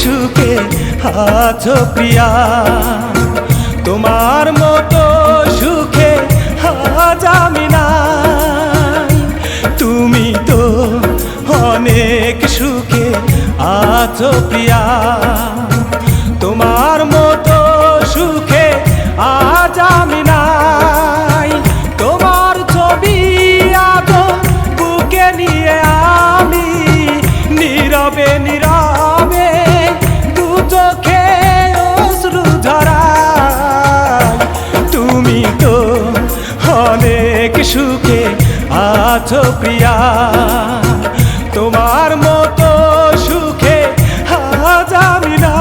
সুখে আছো প্রিয়া, তোমার মতো সুখে আজ আমি নাই। তুমি তো অনেক সুখে আছো প্রিয়া, তোমার মতো সুখে আজ আমি নাই। তোমার ছবি আজ বুকে নিয়ে আমি নীরবে নীরবে দু চোখে অশ্রু ঝরাই। তুমি তো অনেক সুখে আছো প্রিয়া, তোমার মতো সুখে আজ আমি নাই।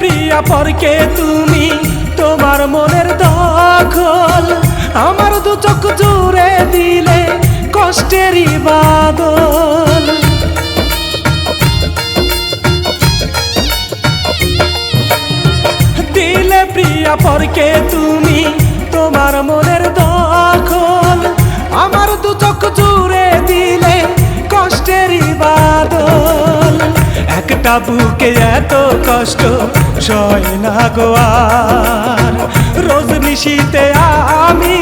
প্রিয়া পরকে তুমি তোমার মনের দখল, আমার দু চোখ জুড়ে দিলে কষ্টেরই বাদল। দিলে প্রিয়া পরকে তুমি তোমার মনের দখল, আমার দু চোখ জুড়ে দিলে কষ্টেরই বাদল। একটা বুকে এত কষ্ট সয় না গো আর, রোজ নিশীতে আমি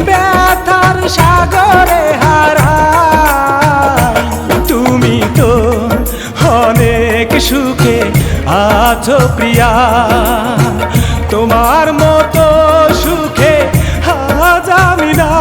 ব্যথার সাগরে হারাই। তুমি তো অনেক সুখে আছো প্রিয়া, তোমার মতো সুখে আজ আমি নাই।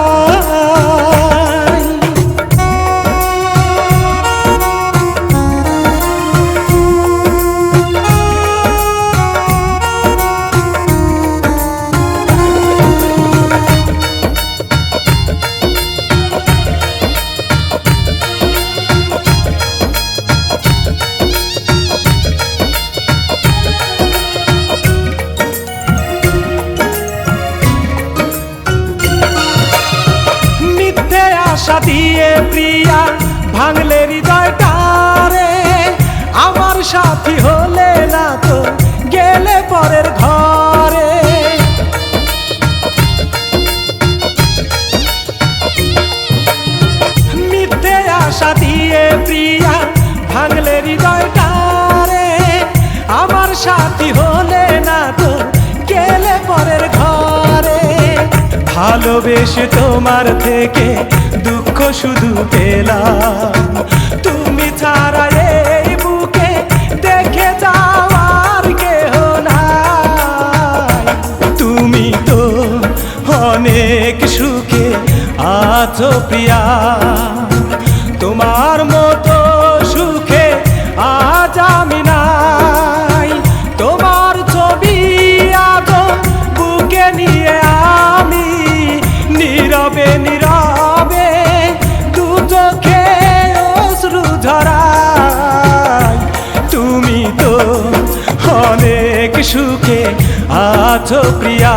আশা দিয়ে প্রিয়া ভাঙলে হৃদয়টারে, আমার সাথী হলে না তো গেলে পরের ঘরে। মিথ্যে আশা দিয়ে প্রিয়া ভাঙলে হৃদয়টারে, আমার সাথী হলে না তো গেলে পরের ঘরে। ভালোবেসে তোমার থেকে দুঃখ শুধু পেলাম, তুমি ছাড়া এই বুকে দেখে যাওয়ার কেহ নাই। তুমি তো অনেক সুখে আছো প্রিয়া, তোমার মতো সুখে আজ আমি নাই। তোমার ছবি আজ বুকে নিয়ে আমি নীরবে নীরবে দু চোখে অশ্রু ঝরাই। তুমি তো অনেক সুখে আছো প্রিয়া।